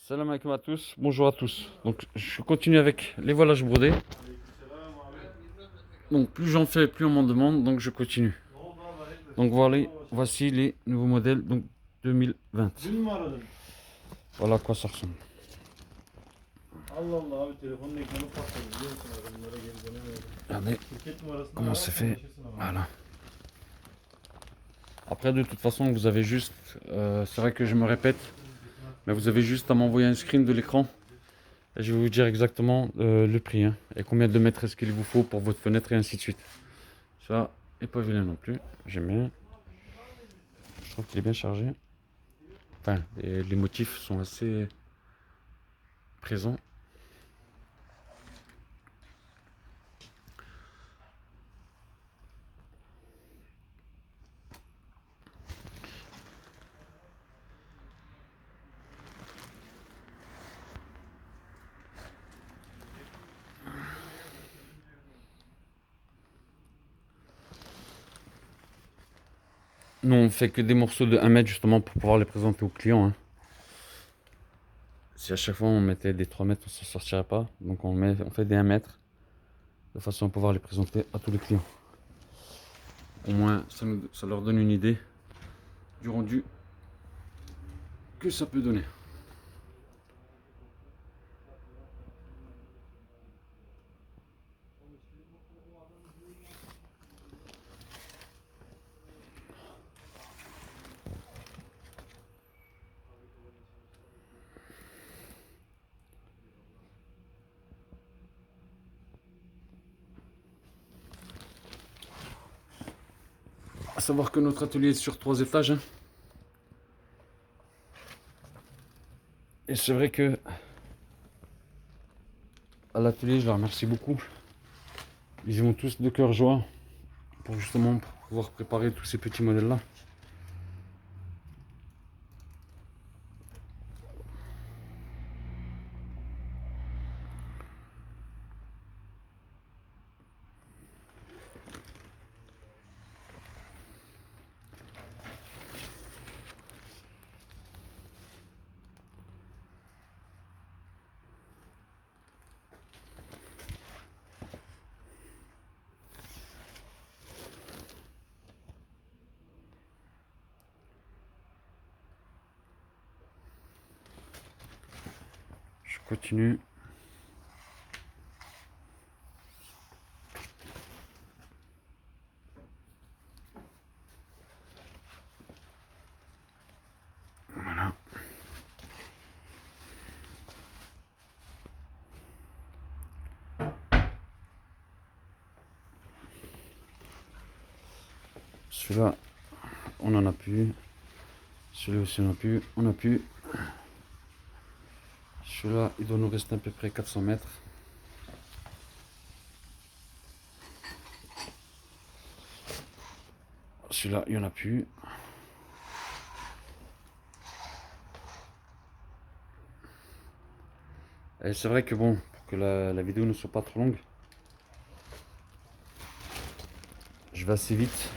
Salam alaikum à tous, bonjour à tous. Donc je continue avec les voilages brodés. Donc plus j'en fais, plus on m'en demande, donc je continue. Donc voilà, voici les nouveaux modèles donc 2020. Dün mü aradın? Voilà à quoi ça ressemble. Allah Allah abi telefonun ekranı patladı biliyor musun abi bunlara geri dönemiyorum. Regardez Şirket numarasını comment ara c'est fait. konuşursun ama. Voilà. Après de toute façon vous avez juste, c'est vrai que je me répète, mais vous avez juste à m'envoyer un screen de l'écran. Et je vais vous dire exactement le prix hein, et combien de mètres est-ce qu'il vous faut pour votre fenêtre et ainsi de suite. Ça n'est pas vilain non plus, j'aime bien. Je trouve qu'il est bien chargé. Enfin, les motifs sont assez présents. Nous, on fait que des morceaux de 1 mètre justement pour pouvoir les présenter aux clients. Hein. Si à chaque fois on mettait des 3 mètres, on s'en sortirait pas. Donc on fait des 1 mètre de façon à pouvoir les présenter à tous les clients. Au moins, ça leur donne une idée du rendu que ça peut donner. À savoir que notre atelier est sur 3 étages. Hein. Et c'est vrai que à l'atelier, je leur remercie beaucoup. Ils y vont tous de cœur joie pour justement pouvoir préparer tous ces petits modèles-là. Je continue. Voilà. Celui-là, on en a plus. Celui-là aussi, on a plus. On a plus. Celui-là, il doit nous rester à peu près 400 mètres. Celui-là, il n'y en a plus. Et c'est vrai que bon, pour que la vidéo ne soit pas trop longue, je vais assez vite.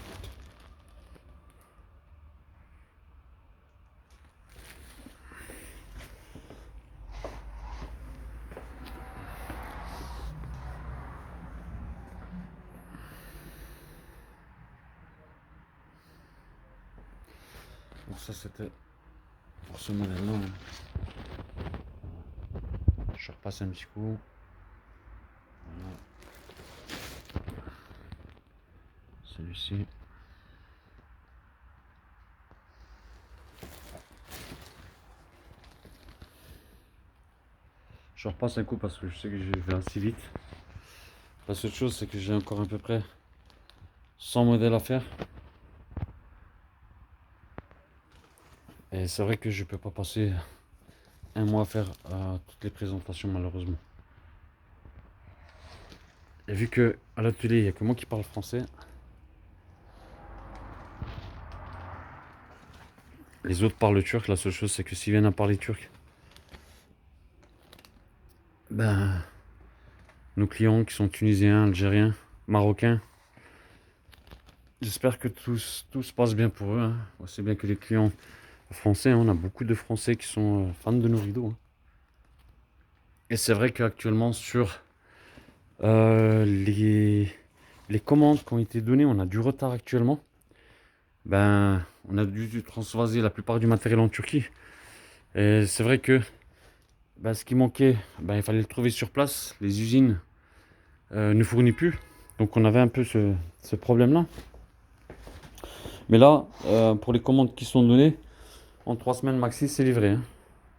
Donc ça c'était pour ce modèle-là. Hein. Je repasse un petit coup. Voilà. Celui-ci. Je repasse un coup parce que je sais que je vais assez vite. La seule chose c'est que j'ai encore à peu près 100 modèles à faire. Et c'est vrai que je peux pas passer un mois à faire toutes les présentations malheureusement. Et vu que à l'atelier il n'y a que moi qui parle français, les autres parlent turc, la seule chose c'est que s'ils viennent à parler turc, ben nos clients qui sont tunisiens, algériens, marocains, j'espère que tout se passe bien pour eux. Hein. C'est bien que les clients français, hein, on a beaucoup de Français qui sont fans de nos rideaux. Hein. Et c'est vrai qu'actuellement sur les commandes qui ont été données, on a du retard actuellement. Ben, on a dû transvaser la plupart du matériel en Turquie. Et c'est vrai que ben, ce qui manquait, ben, il fallait le trouver sur place. Les usines ne fournissent plus. Donc on avait un peu ce problème-là. Mais là, pour les commandes qui sont données, en 3 semaines maxi, c'est livré, hein.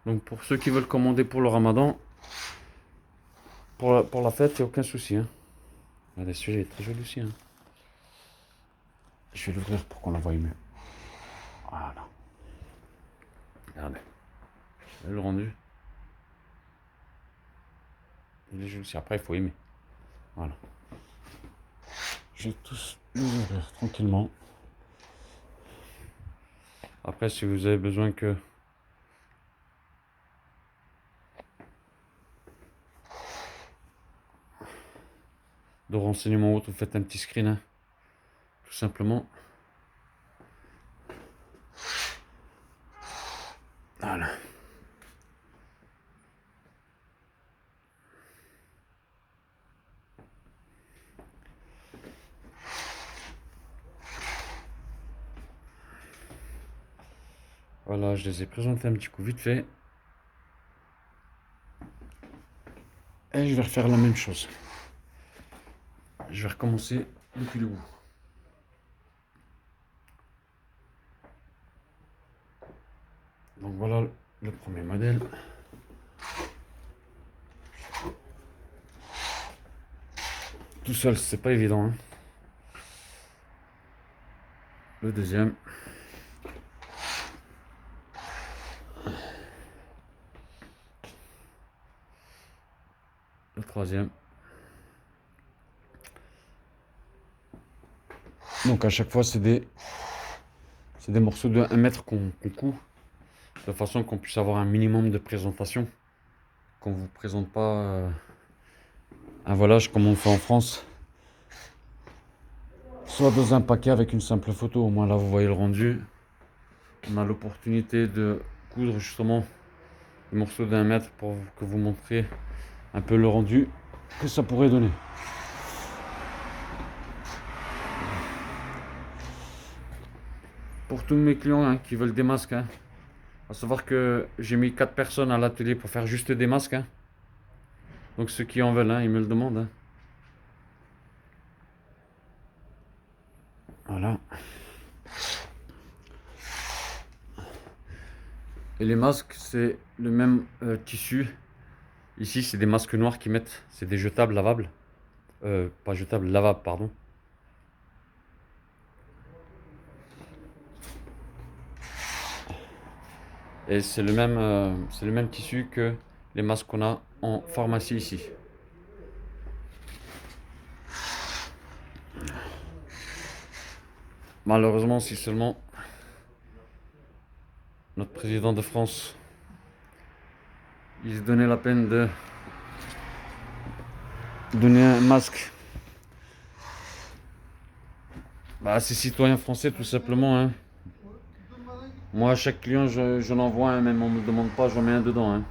Donc pour ceux qui veulent commander pour le ramadan, pour la fête, il n'y a aucun souci, hein. Regardez, celui-là est très joli aussi, hein. Je vais l'ouvrir pour qu'on la voie mieux. Voilà. Regardez. Le rendu. Il est joli aussi. Après, il faut aimer. Voilà. Je vais tous l'ouvrir tranquillement. Après, si vous avez besoin de renseignements autres, vous faites un petit screen, hein, tout simplement. Voilà. Voilà, je les ai présentés un petit coup vite fait. Et je vais refaire la même chose. Je vais recommencer depuis le bout. Donc voilà le premier modèle. Tout seul, c'est pas évident, hein. Le deuxième. Le troisième. Donc à chaque fois, c'est des morceaux de 1 mètre qu'on coud, de façon qu'on puisse avoir un minimum de présentation. Qu'on vous présente pas un volage comme on fait en France. Soit dans un paquet avec une simple photo. Au moins là, vous voyez le rendu. On a l'opportunité de coudre justement des morceaux d'1 mètre pour que vous montriez un peu le rendu que ça pourrait donner. Pour tous mes clients, hein, qui veulent des masques, hein, à savoir que j'ai mis 4 personnes à l'atelier pour faire juste des masques, hein. Donc ceux qui en veulent, hein, ils me le demandent, hein. Voilà. Et les masques, c'est le même tissu. Ici, c'est des masques noirs qu'ils mettent. C'est des jetables lavables. Pas jetables, lavables, pardon. Et c'est le même tissu que les masques qu'on a en pharmacie ici. Malheureusement, si seulement notre président de France, il se donnait la peine de donner un masque à ses citoyens français, tout simplement, hein. Moi, à chaque client, je l'envoie un, même on me demande pas, j'en mets un dedans, hein.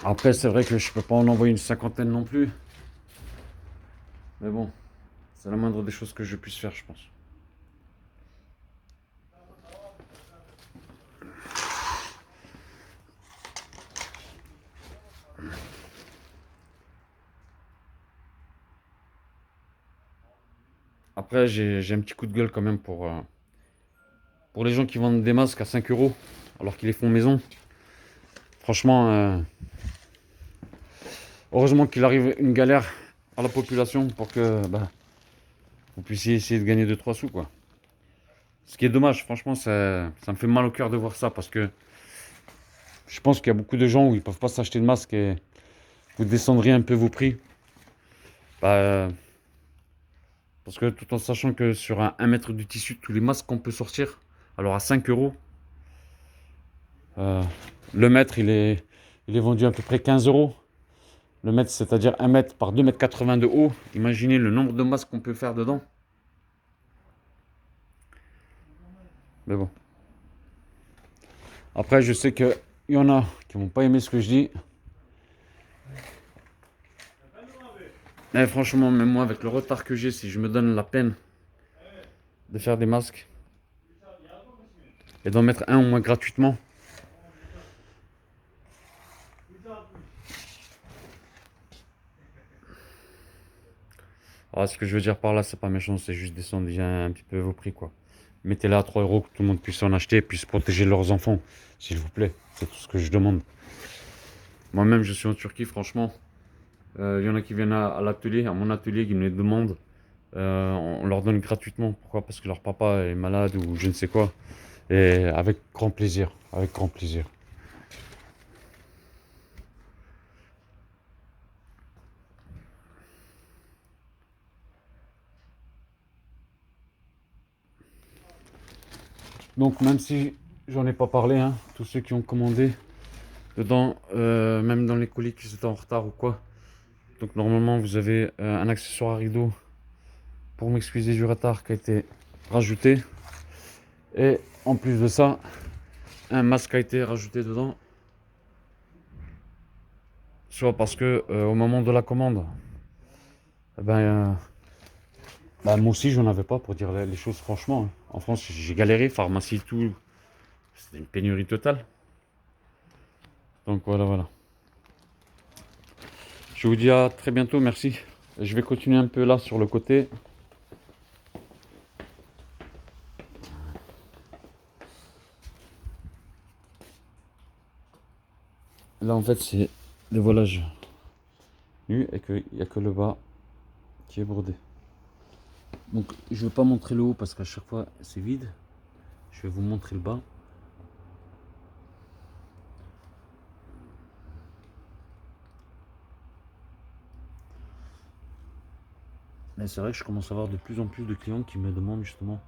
Après, c'est vrai que je peux pas en envoyer une cinquantaine non plus. Mais bon, c'est la moindre des choses que je puisse faire, je pense. Après, j'ai un petit coup de gueule quand même pour les gens qui vendent des masques à 5 euros alors qu'ils les font maison. Franchement, heureusement qu'il arrive une galère à la population pour que vous puissiez essayer de gagner 2-3 sous, quoi. Ce qui est dommage, franchement, ça me fait mal au cœur de voir ça parce que je pense qu'il y a beaucoup de gens où ils ne peuvent pas s'acheter de masques et vous descendriez un peu vos prix. Bah, parce que tout en sachant que sur un 1 mètre de tissu, tous les masques qu'on peut sortir, alors à 5 euros, le mètre il est vendu à peu près 15 euros. Le mètre, c'est-à-dire 1 mètre par 2,80 m de haut. Imaginez le nombre de masques qu'on peut faire dedans. Mais bon. Après, je sais qu'il y en a qui vont pas aimer ce que je dis. Mais franchement, même moi, avec le retard que j'ai, si je me donne la peine de faire des masques et d'en mettre un au moins gratuitement. Ah, ce que je veux dire par là, c'est pas méchant, c'est juste descendre déjà un petit peu vos prix, quoi. Mettez-les à 3 euros, que tout le monde puisse en acheter et puisse protéger leurs enfants, s'il vous plaît. C'est tout ce que je demande. Moi-même, je suis en Turquie, franchement. Il y en a qui viennent à l'atelier, à mon atelier, qui me les demandent. On leur donne gratuitement. Pourquoi? Parce que leur papa est malade ou je ne sais quoi. Et avec grand plaisir, avec grand plaisir. Donc même si j'en ai pas parlé, hein, tous ceux qui ont commandé dedans, même dans les colis qui étaient en retard ou quoi. Donc normalement vous avez un accessoire à rideau pour m'excuser du retard qui a été rajouté. Et en plus de ça, un masque a été rajouté dedans. Soit parce que au moment de la commande, eh ben, bah, moi aussi j'en avais pas pour dire les choses franchement, hein. En France j'ai galéré, pharmacie tout, c'était une pénurie totale. Donc voilà. Je vous dis à très bientôt, merci. Je vais continuer un peu là sur le côté. Là en fait c'est des voilages nus et qu'il n'y a que le bas qui est bordé. Donc je ne vais pas montrer le haut parce qu'à chaque fois c'est vide. Je vais vous montrer le bas. Mais c'est vrai que je commence à avoir de plus en plus de clients qui me demandent justement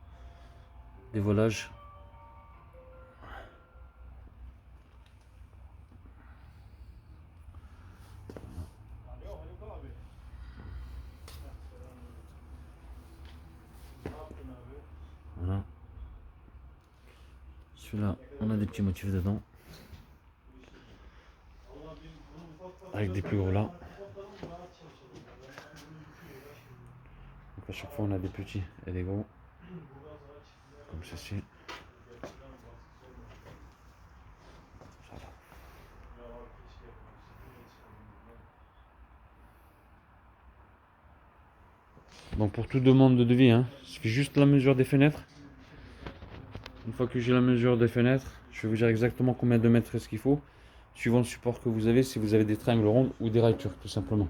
des voilages. Voilà. Celui-là, on a des petits motifs dedans. Avec des plus gros là. Donc à chaque fois on a des petits et des gros. Comme ceci. Ça va. Donc pour toute demande de devis, hein, il suffit juste la mesure des fenêtres. Une fois que j'ai la mesure des fenêtres, je vais vous dire exactement combien de mètres est-ce qu'il faut, suivant le support que vous avez, si vous avez des triangles ronds ou des rails turcs, tout simplement.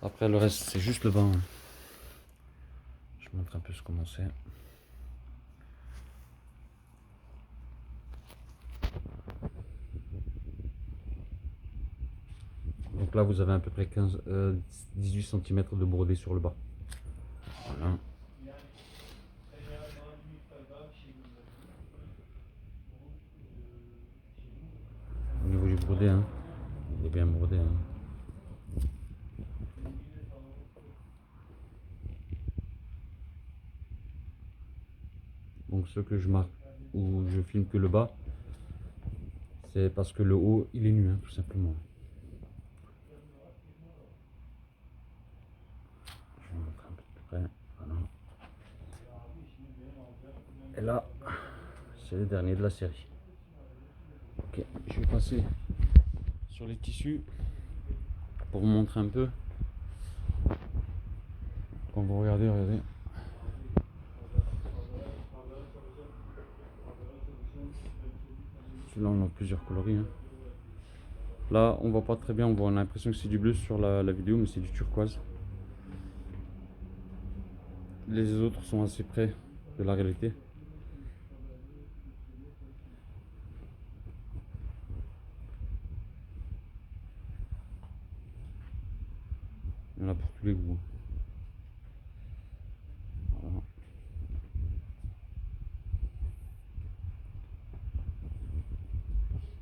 Après le reste c'est juste le bas, hein. Je vous montre un peu ce comment c'est. Donc là vous avez à peu près 18 cm de brodé sur le bas. Voilà. Au niveau du brodé, hein, il est bien brodé, hein. Donc ce que je marque ou je filme que le bas, c'est parce que le haut il est nu, hein, tout simplement. Je vous montre un peu plus près. Voilà. Et là, c'est le dernier de la série. Ok, je vais passer sur les tissus pour vous montrer un peu. Quand vous regardez. Celui-là on a plusieurs coloris, hein. Là on voit pas très bien, on a l'impression que c'est du bleu sur la vidéo, mais c'est du turquoise. Les autres sont assez près de la réalité. Il y en a pour tous les goûts. Voilà.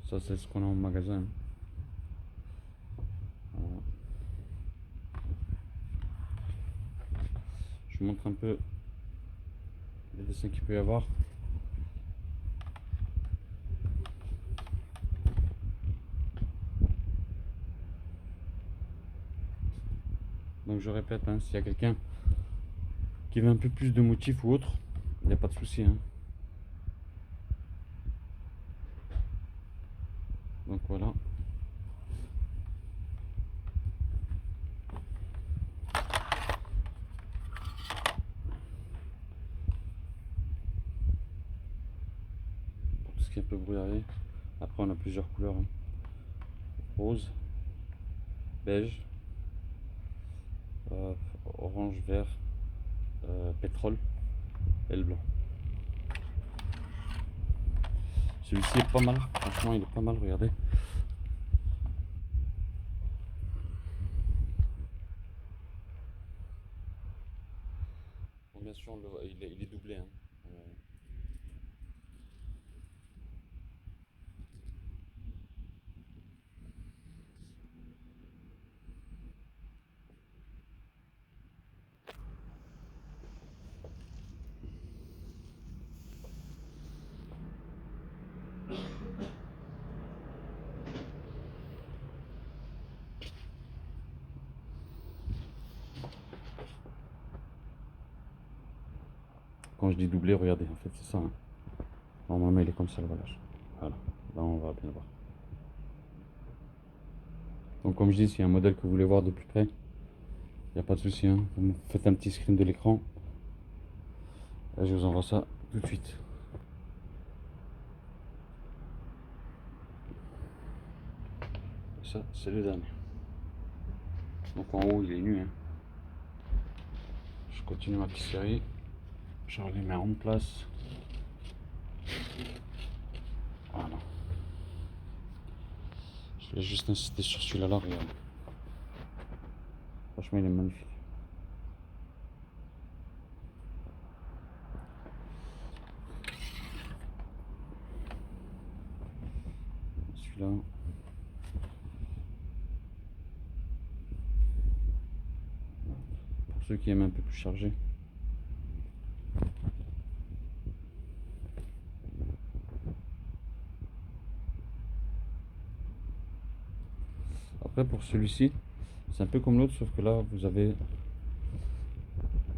Ça c'est ce qu'on a au magasin. Voilà. Je vous montre un peu les dessins qu'il peut y avoir. Donc je répète, hein, s'il y a quelqu'un qui veut un peu plus de motifs ou autre, il n'y a pas de souci. Hein. Donc voilà. Pour tout ce qui est un peu brouillard. Après on a plusieurs couleurs. Hein. Rose, beige, orange, vert, pétrole et le blanc. Celui-ci est pas mal, franchement il est pas mal, regardez. Bon, bien sûr il est doublé. Hein. Quand je dis doublé, regardez, en fait c'est ça. Hein. Normalement il est comme ça le volage. Voilà, là on va bien voir. Donc comme je dis, s'il y a un modèle que vous voulez voir de plus près, il n'y a pas de souci. Hein. Vous me faites un petit screen de l'écran. Et je vous envoie ça tout de suite. Ça c'est le dernier. Donc en haut il est nu. Hein. Je continue ma petite série. Je les mets en place. Voilà. Je vais juste insister sur celui-là, là, regarde. Franchement, il est magnifique. Celui-là. Pour ceux qui aiment un peu plus chargé. Après, pour celui-ci, c'est un peu comme l'autre, sauf que là, vous avez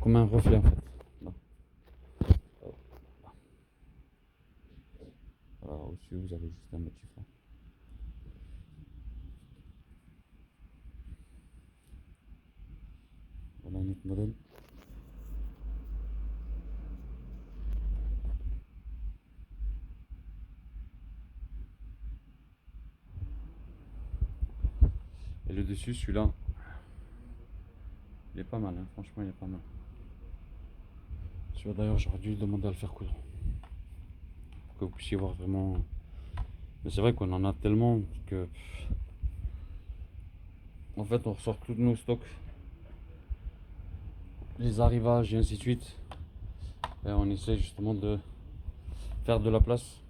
comme un reflet en fait. Là. Voilà, au-dessus, vous avez juste un motif là. Voilà un autre modèle. Et le dessus, celui-là, il est pas mal, hein. Franchement, il est pas mal. Celui-là, d'ailleurs, j'aurais dû demander à le faire coudre. Pour que vous puissiez voir vraiment. Mais c'est vrai qu'on en a tellement que. En fait, on ressort tous nos stocks, les arrivages et ainsi de suite. Et on essaie justement de faire de la place.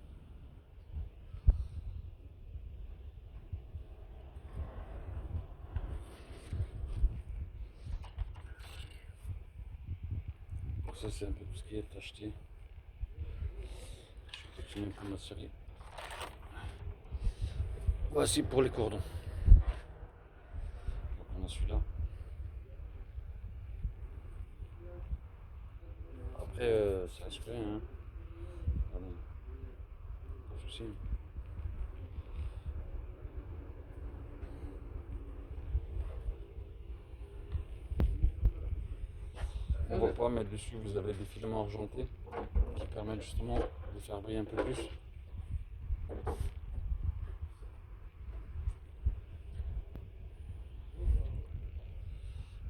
Donc ça, c'est un peu tout ce qui est acheté. Je continue un peu ma série. Voici pour les cordons. Donc on a celui-là. Après, ça reste rien. Hein. Pardon. Pas de souci. On voit pas, mais dessus vous avez des filaments argentés qui permettent justement de faire briller un peu plus.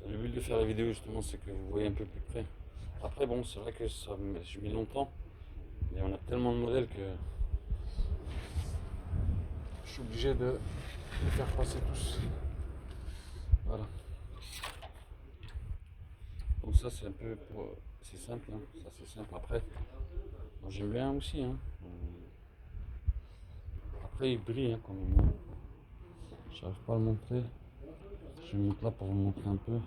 Le but de faire la vidéo justement, c'est que vous voyez un peu plus près. Après bon, c'est vrai que je mets longtemps, mais on a tellement de modèles que je suis obligé de les faire passer tous. Voilà. Donc ça c'est un peu c'est simple, hein. Ça c'est simple. Après, moi j'aime bien aussi, hein. Après il brille, hein, quand même, hein. J'arrive pas à le montrer. Je vais monter là pour vous montrer un peu.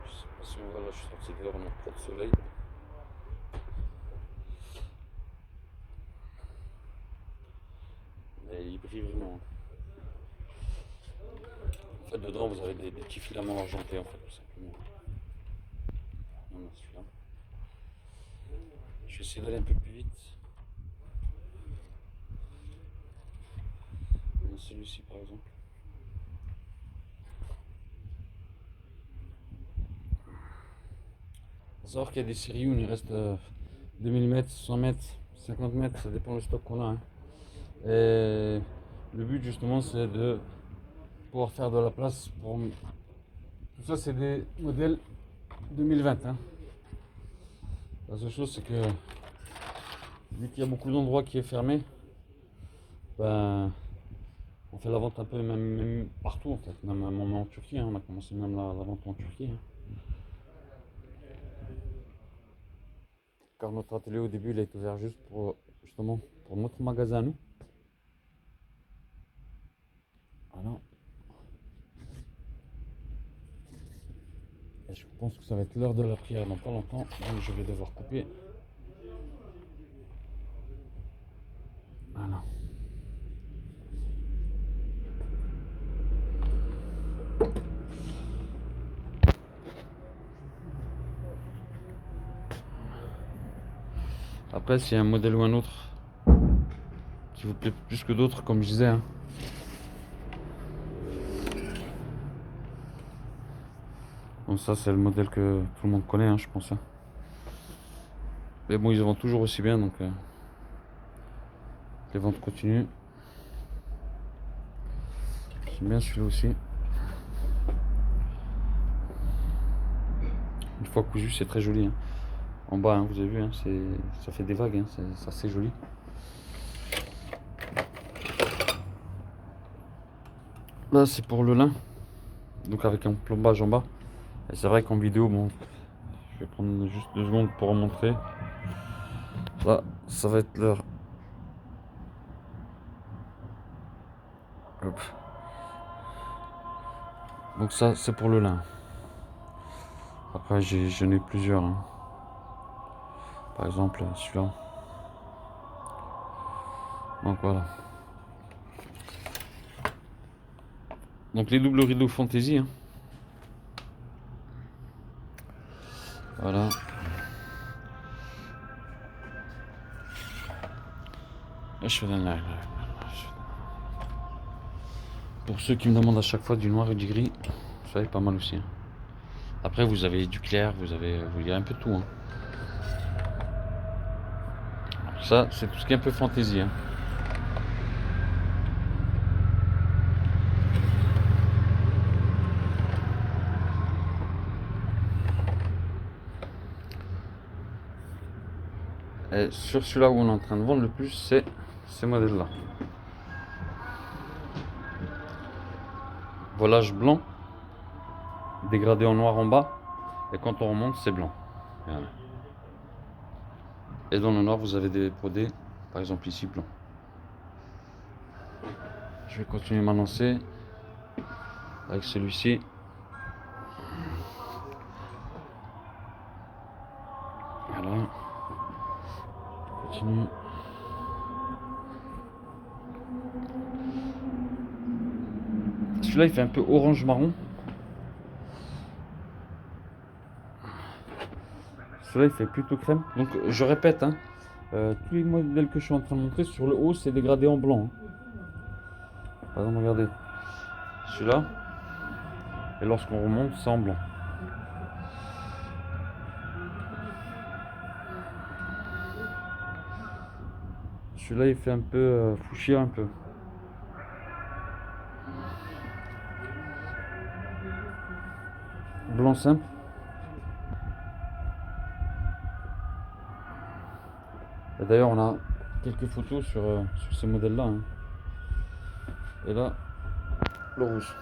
Je sais pas si on voit là, je suis sorti dehors, on a trop de soleil. Mais il brille vraiment, hein. En fait dedans vous avez des petits filaments argentés en fait, tout simplement. On a celui-là. Je vais essayer d'aller un peu plus vite. On a celui-ci par exemple. Il faut savoir qu'il y a des séries où il reste 2000 mètres, 100 mètres, 50 mètres, ça dépend du stock qu'on a, hein. Et le but justement c'est de pouvoir faire de la place pour... Tout ça c'est des modèles 2020, hein. La seule chose c'est que vu qu'il y a beaucoup d'endroits qui est fermé, ben, on fait la vente un peu même partout en fait, même en Turquie, hein. On a commencé même la vente en Turquie, hein. Car notre atelier au début il a été ouvert juste pour justement pour notre magasin à nous. Voilà. Et je pense que ça va être l'heure de la prière dans pas longtemps, donc je vais devoir couper. Voilà. Après, s'il y a un modèle ou un autre qui vous plaît plus que d'autres, comme je disais, hein. Donc ça, c'est le modèle que tout le monde connaît, hein, je pense, hein. Mais bon, ils vendent toujours aussi bien, donc les ventes continuent. J'aime bien celui-là aussi. Une fois cousu, c'est très joli, hein. En bas, hein, vous avez vu, hein, ça fait des vagues, hein, c'est assez joli. Là, c'est pour le lin, donc avec un plombage en bas. Et c'est vrai qu'en vidéo, bon, je vais prendre juste 2 secondes pour vous montrer. Là, ça va être l'heure. Hop. Donc ça, c'est pour le lin. Après, j'en ai plusieurs, hein. Par exemple, celui-là. Donc voilà. Donc les doubles rideaux fantaisie, hein. Voilà. Là, je fais là. Pour ceux qui me demandent à chaque fois du noir et du gris, ça va être pas mal aussi, hein. Après, vous avez du clair, vous avez un peu tout, hein. Ça, c'est tout ce qui est un peu fantaisie, hein. Et sur celui-là où on est en train de vendre le plus, c'est ces modèles-là. Volage blanc, dégradé en noir en bas, et quand on remonte, c'est blanc. Voilà. Et dans le noir, vous avez des brodés, par exemple ici, blanc. Je vais continuer ma lancée avec celui-ci. Voilà. Continue. Celui-là, il fait un peu orange marron. Celui-là, il fait plutôt crème. Donc, je répète, hein, tous les modèles que je suis en train de montrer, sur le haut, c'est dégradé en blanc, hein. Par exemple, regardez. Celui-là. Et lorsqu'on remonte, c'est en blanc. Celui-là, il fait un peu fuchsia, un peu. Blanc simple. Et d'ailleurs, on a quelques photos sur ces modèles-là, hein. Et là, le rouge.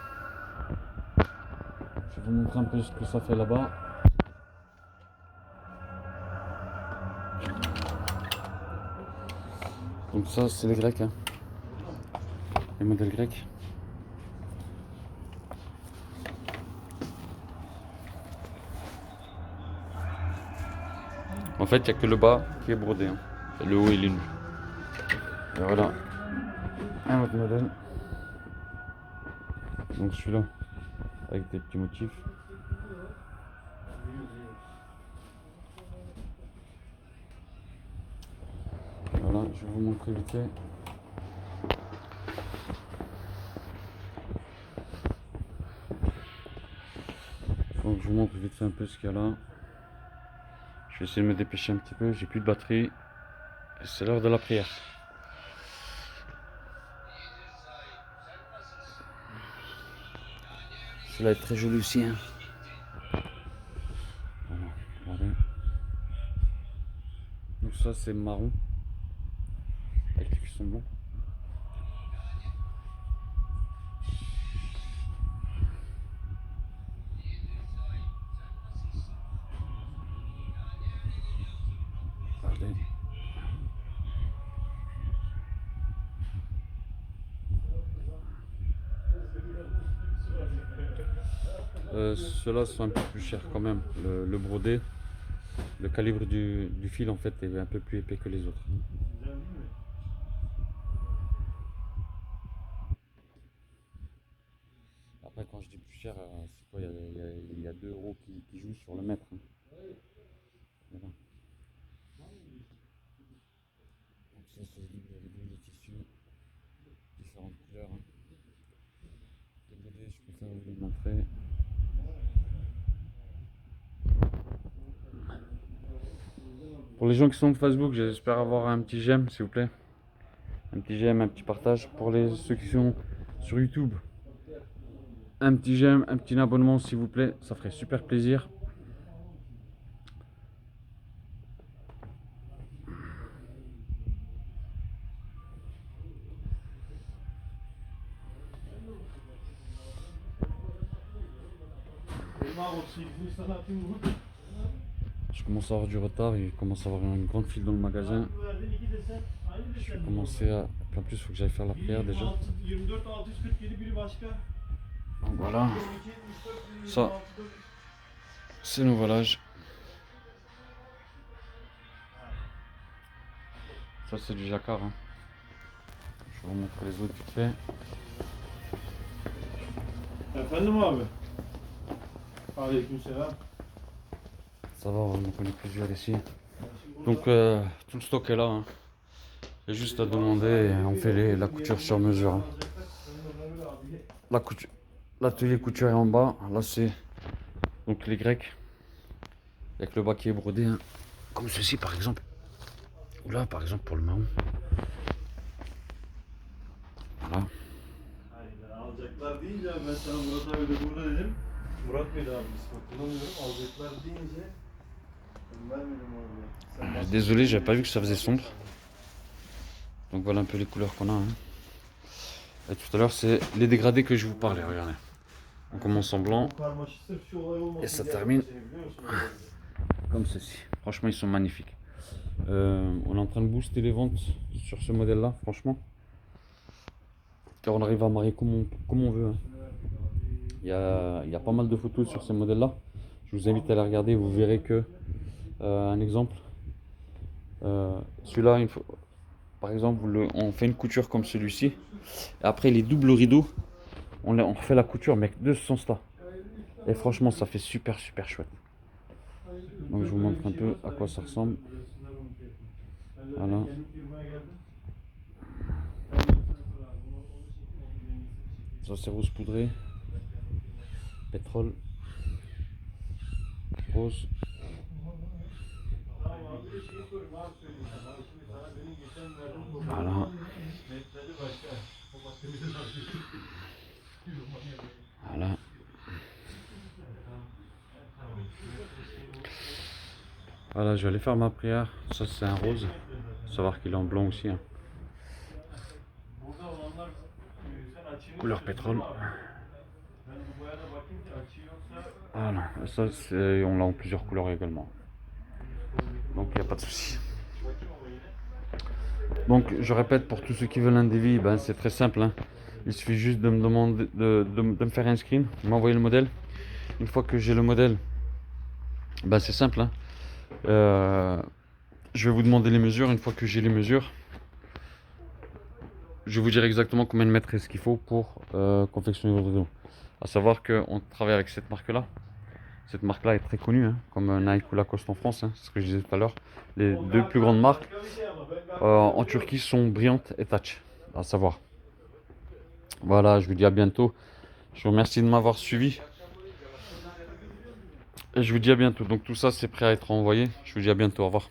vais vous montrer un peu ce que ça fait là-bas. Donc ça c'est les Grecs, hein. Les modèles grecs. En fait, il n'y a que le bas qui est brodé, hein. Et le haut il est nu. Et voilà un autre modèle. Donc celui-là avec des petits motifs. Voilà, je vais vous montrer vite fait. Donc je vous montre vite fait un peu ce qu'il y a là. Je vais essayer de me dépêcher un petit peu, j'ai plus de batterie. C'est l'heure de la prière. Celui-là est très joli aussi, hein. Voilà, regardez. Donc ça c'est marron avec les cuissons blancs. Regardez. Ceux-là sont un peu plus chers quand même. Le brodé, le calibre du fil en fait est un peu plus épais que les autres. Après quand je dis plus cher, c'est quoi? Il y a 2 euros qui jouent sur le mètre, hein. Voilà. Donc ça c'est les bouts de tissu, différentes couleurs, hein. Les brodés, je préfère vous les montrer. Pour les gens qui sont de Facebook, j'espère avoir un petit j'aime s'il vous plaît. Un petit j'aime, un petit partage. Pour ceux qui sont sur YouTube, un petit j'aime, un petit abonnement s'il vous plaît, ça ferait super plaisir. Je commence à avoir du retard, il commence à avoir une grande file dans le magasin. Je vais commencer à... En plus il faut que j'aille faire la prière déjà. Donc voilà. Ça, c'est nos voilages. Ça c'est du jacquard, hein. Je vais vous montrer les autres vite fait. Efendim abi. Aleykümselam. Ça va, on en connaît plusieurs ici. Donc tout le stock est là, hein. Il y a juste à demander et on fait la couture sur mesure, hein. L'atelier couture est en bas. Là c'est donc les Grecs. Avec le bas qui est brodé, hein. Comme ceci par exemple. Ou là par exemple pour le marron. Voilà. Alacaklar deyince ben sana Murat abi de burada dedim. Murat Bey de abi hatırlamıyorum. Alacaklar deyince ben vermedim abi. Désolé, j'avais pas vu que ça faisait sombre. Donc voilà un peu les couleurs qu'on a, hein. Et tout à l'heure c'est les dégradés que je vous parlais, regardez. On commence en blanc et ça termine comme ceci. Franchement ils sont magnifiques. On est en train de booster les ventes sur ce modèle là, franchement. Car on arrive à marier comme on veut, hein. Il y a pas mal de photos sur ces modèles là. Je vous invite à les regarder, vous verrez que un exemple. Celui-là, par exemple, on fait une couture comme celui-ci. Et après les doubles rideaux, on refait la couture mais avec 2 sens là. Et franchement ça fait super chouette. Donc je vous montre un peu à quoi ça ressemble. Voilà. Ça c'est rose poudré, pétrole, rose. Voilà. Voilà. Voilà, je vais aller faire ma prière. Ça c'est un rose. Faut savoir qu'il est en blanc aussi, hein. Couleur pétrole. Ben bu boya da bakayım ki açı yoksa Voilà, et ça, on l'a en plusieurs couleurs également. Donc il n'y a pas de souci. bakayım ama yine. Donc je répète pour tous ceux qui veulent un devis, ben, c'est très simple, hein. Il suffit juste de me demander de me faire un screen, de m'envoyer le modèle. Une fois que j'ai le modèle, ben, c'est simple, hein. Je vais vous demander les mesures. Une fois que j'ai les mesures, je vais vous dire exactement combien de mètres est-ce qu'il faut pour confectionner votre dos. À savoir qu'on travaille avec cette marque-là. Cette marque-là est très connue, hein, comme Nike ou Lacoste en France, hein, c'est ce que je disais tout à l'heure. Les deux plus grandes marques en Turquie sont Bryant et Touch, à savoir. Voilà, je vous dis à bientôt. Je vous remercie de m'avoir suivi. Et je vous dis à bientôt. Donc tout ça, c'est prêt à être envoyé. Je vous dis à bientôt. Au revoir.